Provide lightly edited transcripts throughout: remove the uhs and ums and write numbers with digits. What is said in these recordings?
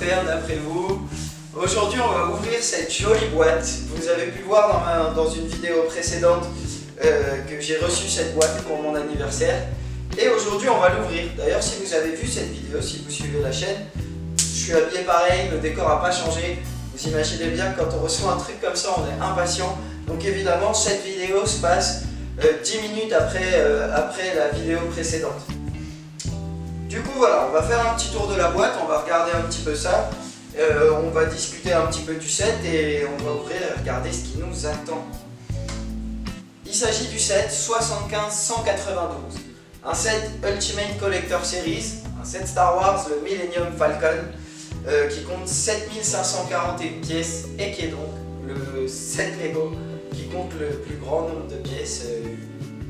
faire d'après vous? Aujourd'hui, on va ouvrir cette jolie boîte. Vous avez pu voir dans une vidéo précédente que j'ai reçu cette boîte pour mon anniversaire. Et aujourd'hui, on va l'ouvrir. D'ailleurs, si vous avez vu cette vidéo, si vous suivez la chaîne, je suis habillé pareil, le décor n'a pas changé. Vous imaginez bien que quand on reçoit un truc comme ça, on est impatient. Donc évidemment, cette vidéo se passe 10 minutes après la vidéo précédente. Du coup voilà, on va faire un petit tour de la boîte, on va regarder un petit peu ça, on va discuter un petit peu du set et on va ouvrir et regarder ce qui nous attend. Il s'agit du set 75-192, un set Ultimate Collector Series, un set Star Wars, le Millennium Falcon, qui compte 7541 pièces et qui est donc le set Lego qui compte le plus grand nombre de pièces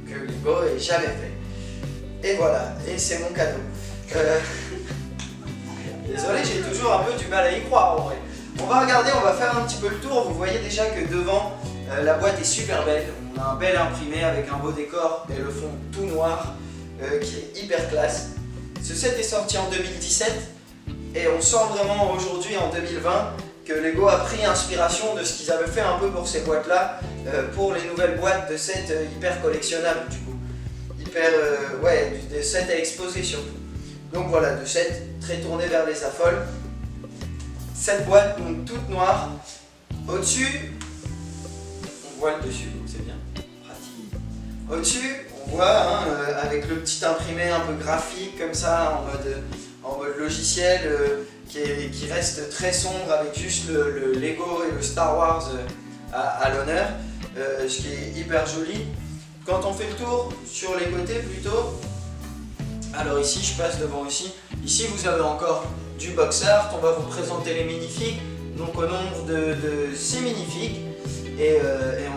que Lego ait jamais fait. Et voilà, et c'est mon cadeau. Désolé, j'ai toujours un peu du mal à y croire en vrai. On va regarder, on va faire un petit peu le tour. Vous voyez déjà que devant, la boîte est super belle. On a un bel imprimé avec un beau décor et le fond tout noir qui est hyper classe. Ce set est sorti en 2017 et on sent vraiment aujourd'hui en 2020 que Lego a pris inspiration de ce qu'ils avaient fait un peu pour ces boîtes là, pour les nouvelles boîtes de sets hyper collectionnables du coup. Des sets à exposer surtout. Donc voilà, de sets très tournés vers les affoles. Cette boîte donc toute noire. Au-dessus, on voit le dessus, donc c'est bien pratique. Au-dessus, on voit avec le petit imprimé un peu graphique comme ça, en mode logiciel, qui reste très sombre avec juste le Lego et le Star Wars à l'honneur, ce qui est hyper joli. Quand on fait le tour sur les côtés plutôt, alors ici je passe devant ici vous avez encore du box art, on va vous présenter les minifigs, donc au nombre de 6 minifigs et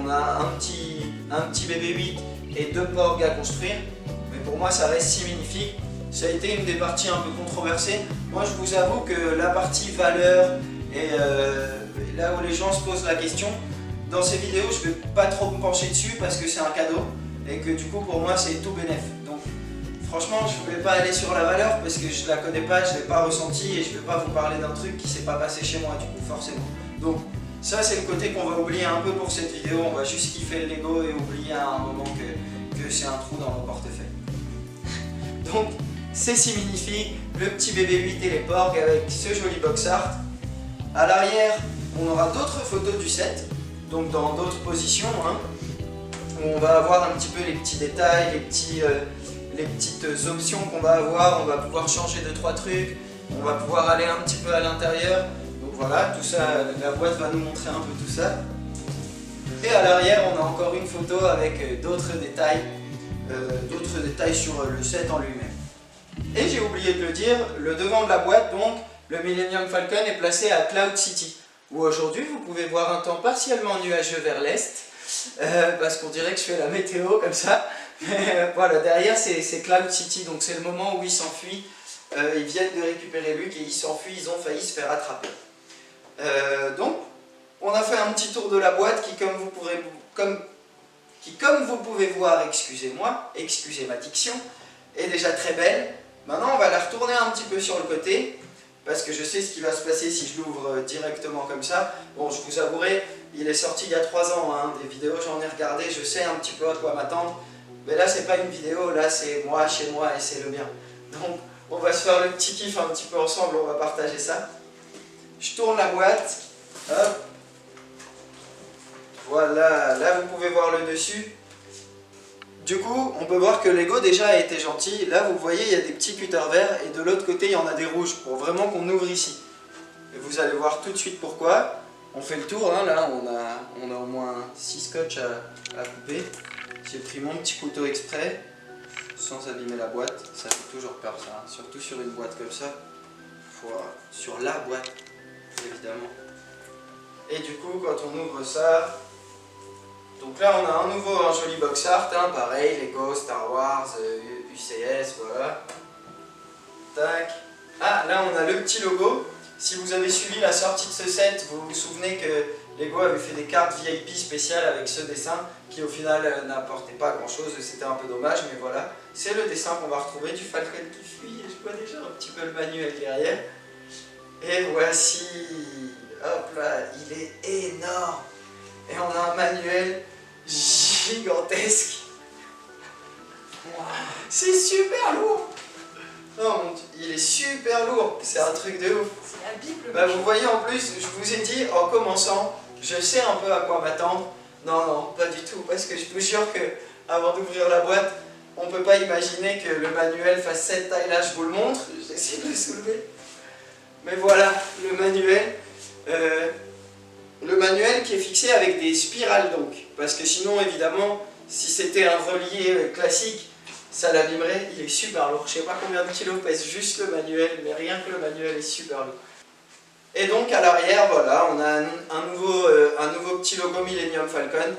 on a un petit BB-8 et 2 porgs à construire, mais pour moi ça reste 6 minifigs. Ça a été une des parties un peu controversées. Moi je vous avoue que la partie valeur et là où les gens se posent la question, dans ces vidéos je ne vais pas trop me pencher dessus parce que c'est un cadeau et que du coup pour moi c'est tout bénef. Donc franchement je ne vais pas aller sur la valeur parce que je ne la connais pas, je ne l'ai pas ressentie et je ne vais pas vous parler d'un truc qui ne s'est pas passé chez moi du coup forcément. Donc ça c'est le côté qu'on va oublier un peu pour cette vidéo, on va juste kiffer le Lego et oublier à un moment que c'est un trou dans mon portefeuille. Donc ces 6 minifigs, le petit BB-8 et les porgs avec ce joli box art. À l'arrière on aura d'autres photos du set, donc dans d'autres positions, où on va avoir un petit peu les petits détails, les petites options qu'on va avoir, on va pouvoir changer 2-3 trucs, on va pouvoir aller un petit peu à l'intérieur. Donc voilà, tout ça, la boîte va nous montrer un peu tout ça. Et à l'arrière, on a encore une photo avec d'autres détails sur le set en lui-même. Et j'ai oublié de le dire, le devant de la boîte, donc, le Millennium Falcon est placé à Cloud City, où aujourd'hui vous pouvez voir un temps partiellement nuageux vers l'est, parce qu'on dirait que je fais la météo comme ça. Mais voilà, derrière c'est Cloud City, donc c'est le moment où il s'enfuit. Ils viennent de récupérer Luke et ils s'enfuient, ils ont failli se faire attraper. Donc, on a fait un petit tour de la boîte qui, comme vous pouvez voir, excusez-moi, excusez ma diction, est déjà très belle. Maintenant, on va la retourner un petit peu sur le côté, parce que je sais ce qui va se passer si je l'ouvre directement comme ça. Bon, je vous avouerai, il est sorti il y a 3 ans, des vidéos, j'en ai regardé, je sais un petit peu à quoi m'attendre. Mais là, c'est pas une vidéo, là, c'est moi, chez moi, et c'est le mien. Donc, on va se faire le petit kiff un petit peu ensemble, on va partager ça. Je tourne la boîte, hop. Voilà, là, vous pouvez voir le dessus. Du coup, on peut voir que Lego déjà a été gentil. Là, vous voyez, il y a des petits cutters verts et de l'autre côté, il y en a des rouges pour vraiment qu'on ouvre ici. Et vous allez voir tout de suite pourquoi. On fait le tour, là, on a au moins 6 scotch à couper. J'ai pris mon petit couteau exprès, sans abîmer la boîte. Ça fait toujours peur, ça, surtout sur une boîte comme ça. Sur la boîte, évidemment. Et du coup, quand on ouvre ça... Donc là on a un joli box art, pareil, Lego, Star Wars, UCS, voilà. Tac. Ah, là on a le petit logo. Si vous avez suivi la sortie de ce set, vous vous souvenez que Lego avait fait des cartes VIP spéciales avec ce dessin qui au final n'apportait pas grand chose, c'était un peu dommage, mais voilà. C'est le dessin qu'on va retrouver du Falcon qui fuit, et je vois déjà un petit peu le manuel derrière. Et voici, hop là, il est énorme. Et on a un manuel gigantesque. C'est super lourd. Non, il est super lourd, c'est un truc de ouf. C'est la Bible. Bah, vous voyez en plus, je vous ai dit en commençant, je sais un peu à quoi m'attendre. Non, non, pas du tout, parce que je vous jure que avant d'ouvrir la boîte, on peut pas imaginer que le manuel fasse cette taille-là. Je vous le montre, j'essaie de le soulever. Mais voilà, le manuel qui est fixé avec des spirales donc. Parce que sinon, évidemment, si c'était un relié classique, ça l'abîmerait. Il est super lourd. Je sais pas combien de kilos pèse juste le manuel, mais rien que le manuel est super lourd. Et donc à l'arrière, voilà, on a un nouveau petit logo Millennium Falcon,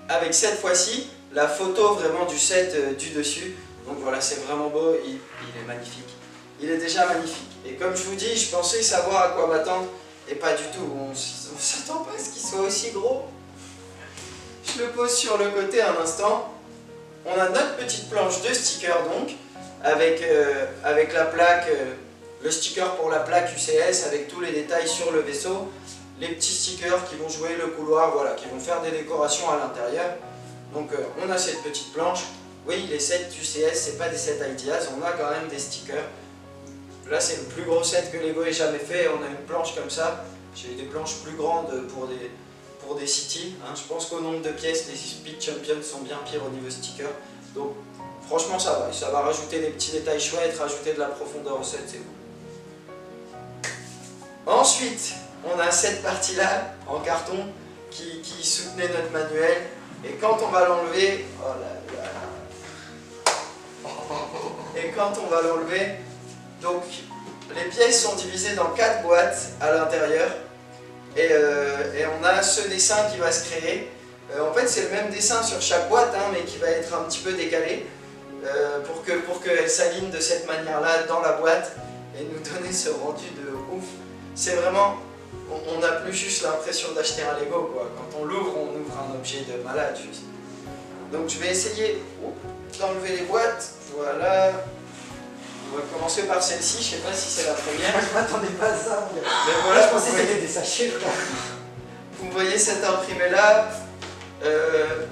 avec cette fois-ci la photo vraiment du set du dessus. Donc voilà, c'est vraiment beau, il est magnifique. Il est déjà magnifique. Et comme je vous dis, je pensais savoir à quoi m'attendre, et pas du tout. On s'attend pas à ce qu'il soit aussi gros. Je le pose sur le côté un instant. On a notre petite planche de stickers donc, avec la plaque, le sticker pour la plaque UCS, avec tous les détails sur le vaisseau, les petits stickers qui vont jouer le couloir, voilà, qui vont faire des décorations à l'intérieur. Donc on a cette petite planche. Oui, les sets UCS, c'est pas des sets Ideas, on a quand même des stickers. Là c'est le plus gros set que Lego ait jamais fait, on a une planche comme ça. J'ai eu des planches plus grandes pour des cities. Hein. Je pense qu'au nombre de pièces, les Speed Champions sont bien pires au niveau sticker. Donc franchement ça va rajouter des petits détails chouettes, rajouter de la profondeur au set, c'est cool. Ensuite, on a cette partie-là en carton qui soutenait notre manuel. Et quand on va l'enlever, oh là là. Et quand on va l'enlever, donc les pièces sont divisées dans 4 boîtes à l'intérieur. Et on a ce dessin qui va se créer. En fait, c'est le même dessin sur chaque boîte, hein, mais qui va être un petit peu décalé pour qu'elle s'aligne de cette manière-là dans la boîte et nous donner ce rendu de ouf. C'est vraiment, on n'a plus juste l'impression d'acheter un Lego, quoi. Quand on l'ouvre, on ouvre un objet de malade, juste. Donc je vais essayer d'enlever les boîtes. Voilà. On va commencer par celle-ci, je sais pas si c'est la première. Moi je m'attendais pas à ça. Mais voilà, je pensais que c'était des sachets, quoi. Vous voyez cet imprimé là,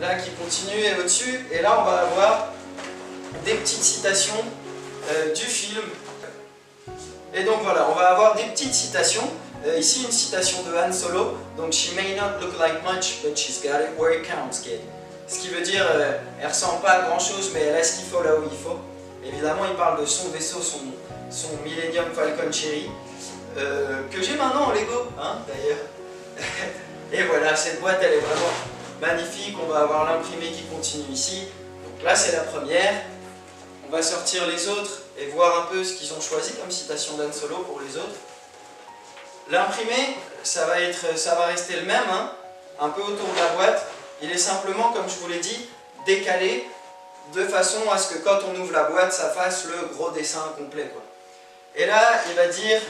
là qui continue et au-dessus. Et là on va avoir des petites citations du film. Et donc voilà, on va avoir des petites citations. Ici une citation de Han Solo. Donc she may not look like much, but she's got it where it counts, kid. Ce qui veut dire, elle ressemble pas à grand chose, mais elle a ce qu'il faut là où il faut. Évidemment, il parle de son vaisseau, son Millennium Falcon Cherry, que j'ai maintenant en Lego, hein, d'ailleurs. Et voilà, cette boîte, elle est vraiment magnifique. On va avoir l'imprimé qui continue ici. Donc là, c'est la première. On va sortir les autres et voir un peu ce qu'ils ont choisi comme citation d'Han Solo pour les autres. L'imprimé, ça va rester le même, hein, un peu autour de la boîte. Il est simplement, comme je vous l'ai dit, décalé de façon à ce que quand on ouvre la boîte, ça fasse le gros dessin complet, quoi. Et là, il va dire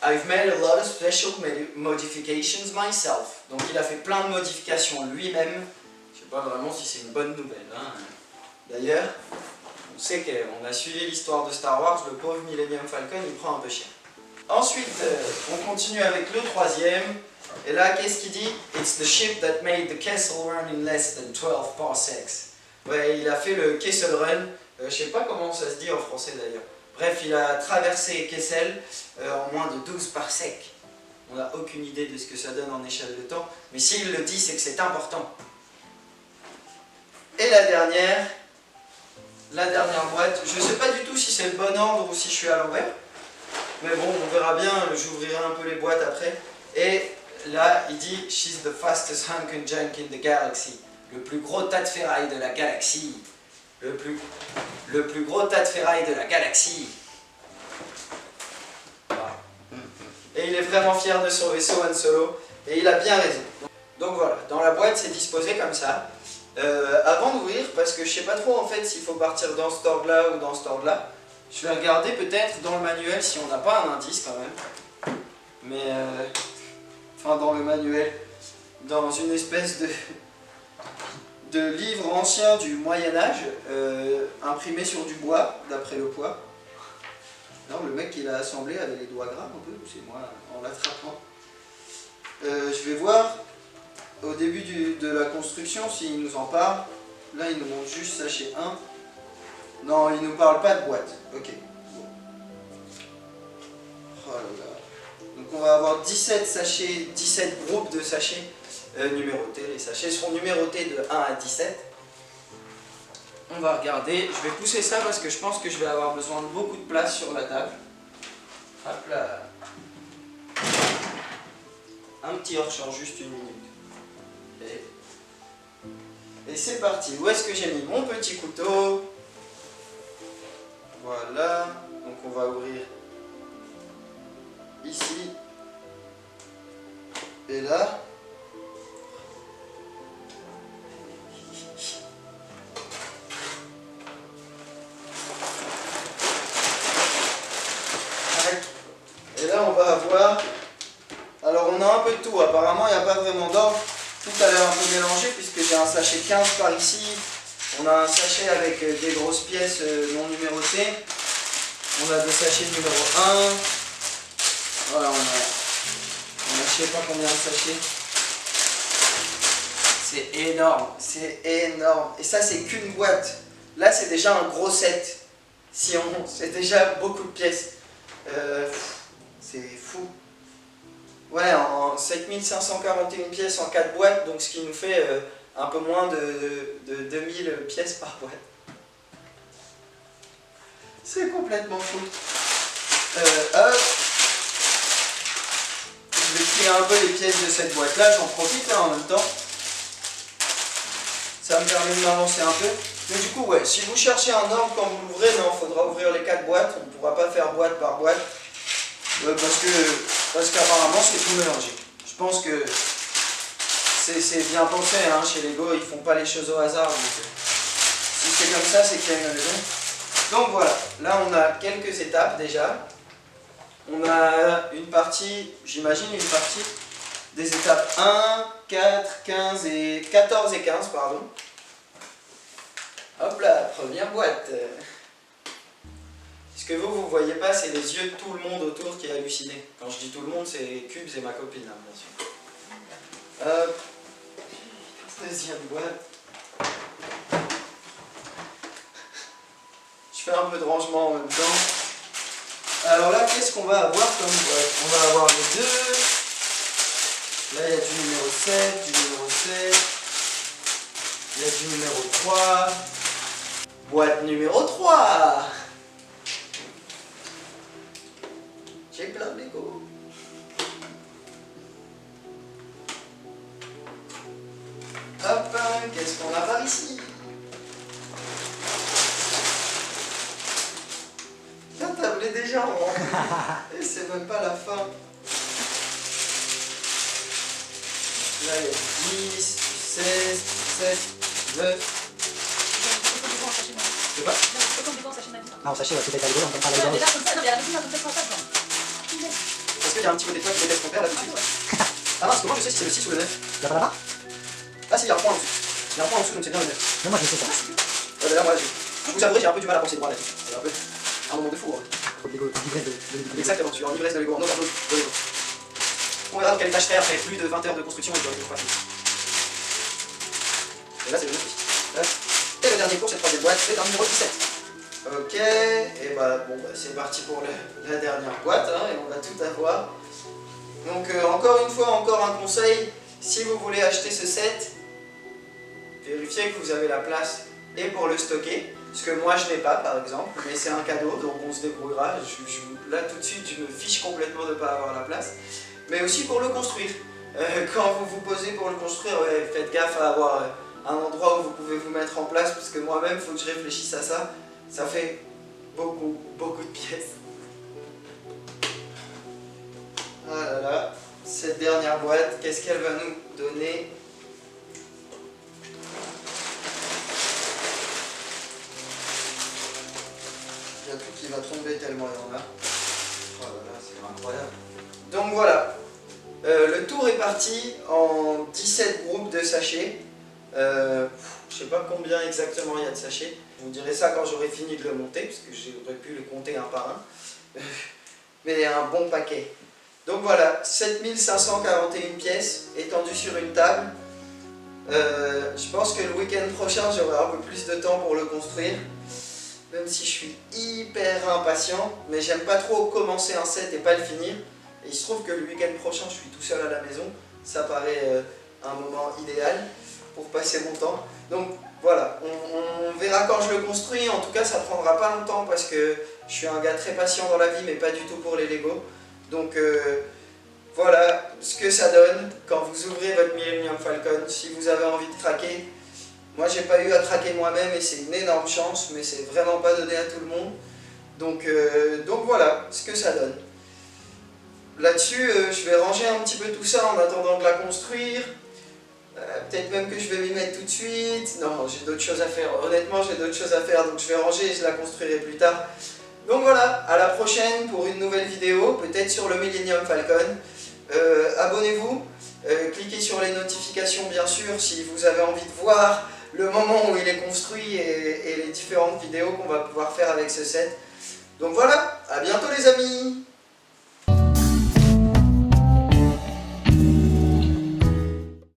I've made a lot of special modifications myself. Donc il a fait plein de modifications lui-même. Je sais pas vraiment si c'est une bonne nouvelle, hein. D'ailleurs, on sait qu'on a suivi l'histoire de Star Wars, le pauvre Millennium Falcon, il prend un peu cher. Ensuite, on continue avec le troisième. Et là, qu'est-ce qu'il dit? It's the ship that made the Kessel Run in less than 12 parsecs. Ouais, il a fait le Kessel Run. Je sais pas comment ça se dit en français d'ailleurs. Bref, il a traversé Kessel en moins de 12 parsecs. On n'a aucune idée de ce que ça donne en échelle de temps. Mais s'il le dit, c'est que c'est important. Et la dernière boîte. Je ne sais pas du tout si c'est le bon ordre ou si je suis à l'envers. Mais bon, on verra bien, j'ouvrirai un peu les boîtes après. Et là, il dit « She's the fastest hunk and junk in the galaxy ». Le plus gros tas de ferraille de la galaxie. Le plus gros tas de ferraille de la galaxie. Voilà. Et il est vraiment fier de son vaisseau Han Solo. Et il a bien raison. Donc voilà, dans la boîte, c'est disposé comme ça. Avant d'ouvrir, parce que je sais pas trop en fait s'il faut partir dans cet ordre-là ou dans cet ordre-là. Je vais regarder peut-être dans le manuel si on n'a pas un indice quand même. Mais enfin dans le manuel, dans une espèce de livre ancien du Moyen-Âge, imprimé sur du bois, d'après le poids. Non, le mec qui l'a assemblé avait les doigts gras un peu, c'est moi en l'attrapant. Je vais voir au début de la construction s'il nous en parle. Là, il nous montre juste sachet 1. Non, il nous parle pas de boîte. Ok. Bon. Oh là là. Donc on va avoir 17 sachets, 17 groupes de sachets numérotés. Les sachets seront numérotés de 1 à 17. On va regarder. Je vais pousser ça parce que je pense que je vais avoir besoin de beaucoup de place sur la table. Hop là. Un petit hors-champ, juste une minute. Et c'est parti. Où est-ce que j'ai mis mon petit couteau? Voilà. Donc on va ouvrir ici. Et là. Et là on va avoir. Alors on a un peu de tout. Apparemment il n'y a pas vraiment d'ordre. Tout a l'air un peu mélangé puisque j'ai un sachet 15 par ici. On a un sachet avec des grosses pièces non numérotées. On a des sachets numéro 1. Voilà, on a je sais pas combien de sachets. C'est énorme, c'est énorme. Et ça, c'est qu'une boîte. Là, c'est déjà un gros set. Si on, c'est déjà beaucoup de pièces. C'est fou. Ouais, en 7541 pièces en 4 boîtes, donc ce qui nous fait un peu moins de 2000 pièces par boîte. C'est complètement fou. Hop. Je vais trier un peu les pièces de cette boîte-là, j'en profite en même temps. Ça me permet de m'avancer un peu. Mais du coup, ouais, si vous cherchez un ordre quand vous l'ouvrez, non, il faudra ouvrir les 4 boîtes. On ne pourra pas faire boîte par boîte. Parce qu'apparemment, c'est tout mélangé. Je pense que c'est bien pensé, hein, chez Lego, ils font pas les choses au hasard. Donc, si c'est comme ça, c'est qu'il y a une raison. Donc voilà, là on a quelques étapes déjà. On a une partie, j'imagine une partie des étapes 1, 4, 15 et 14 et 15, pardon. Hop là, première boîte. Ce que vous voyez pas, c'est les yeux de tout le monde autour qui est halluciné. Quand je dis tout le monde, c'est Cubes et ma copine, hein, bien sûr. Hop. Deuxième boîte. Je fais un peu de rangement en même temps. Alors là, qu'est-ce qu'on va avoir comme boîte? On va avoir les deux. Là, il y a du numéro 7, du numéro 7. Il y a du numéro 3. Boîte numéro 3. J'ai plein de Lego. Hop, qu'est-ce qu'on a par ici? La table est déjà remplie. Et c'est même pas la fin. Là, il y a du 10, du 16, du 7, du 9. C'est pas? Ah, en sachet, ouais, peut-être à rigoler, on peut pas rigoler. Parce qu'il y a un petit côté de toi qui déteste ton père là tout de suite. Ah mince, comment je sais si c'est le 6 ou le 9? Y'a pas là-bas? Ah si, il y a un point en dessous. Il y a un point en dessous, donc c'est bien le 9. Non, moi je sais ça. D'ailleurs, moi, je vous avouerai, j'ai un peu du mal à penser droit là-dessus. C'est un peu un moment de fou. Hein. Trop de Lego, l'ivresse de Lego. Exactement, tu es en ivresse de Lego, en overdose de Lego. On verra dans quelle tâche faire après plus de 20 heures de construction et de Lego pas fini. Et là, c'est le 9 aussi. Et le dernier cours, cette troisième boîte, c'est un numéro 17. Ok, et bah bon, bah, c'est parti pour la dernière boîte, hein, et on va tout avoir. Donc encore une fois, encore un conseil, si vous voulez acheter ce set, vérifiez que vous avez la place et pour le stocker, ce que moi je n'ai pas par exemple, mais c'est un cadeau, donc on se débrouillera. Là tout de suite, je me fiche complètement de ne pas avoir la place, mais aussi pour le construire. Quand vous vous posez pour le construire, ouais, faites gaffe à avoir un endroit où vous pouvez vous mettre en place, parce que moi-même, il faut que je réfléchisse à ça. Ça fait beaucoup, beaucoup de pièces. Ah là là, cette dernière boîte, qu'est-ce qu'elle va nous donner? Il y a tout qui va tomber tellement il y en a. Oh là là, c'est incroyable. Donc voilà, le tour est parti en 17 groupes de sachets. Je sais pas combien exactement il y a de sachets. Je vous dirai ça quand j'aurai fini de le monter, parce que j'aurais pu le compter un par un. mais un bon paquet. Donc voilà, 7541 pièces étendues sur une table. Je pense que le week-end prochain, j'aurai un peu plus de temps pour le construire. Même si je suis hyper impatient, mais j'aime pas trop commencer un set et pas le finir. Et il se trouve que le week-end prochain, je suis tout seul à la maison. Ça paraît un moment idéal pour passer mon temps. Donc voilà, on verra quand je le construis. En tout cas, ça prendra pas longtemps parce que je suis un gars très patient dans la vie, mais pas du tout pour les Lego. Donc voilà ce que ça donne quand vous ouvrez votre Millennium Falcon. Si vous avez envie de craquer, moi j'ai pas eu à craquer moi-même et c'est une énorme chance, mais c'est vraiment pas donné à tout le monde. Donc voilà ce que ça donne. Là-dessus, je vais ranger un petit peu tout ça en attendant de la construire. Peut-être même que je vais m'y mettre tout de suite. Non, j'ai d'autres choses à faire. Honnêtement, j'ai d'autres choses à faire, donc je vais ranger et je la construirai plus tard. Donc voilà, à la prochaine pour une nouvelle vidéo, peut-être sur le Millennium Falcon. Abonnez-vous, cliquez sur les notifications bien sûr si vous avez envie de voir le moment où il est construit et les différentes vidéos qu'on va pouvoir faire avec ce set. Donc voilà, à bientôt les amis!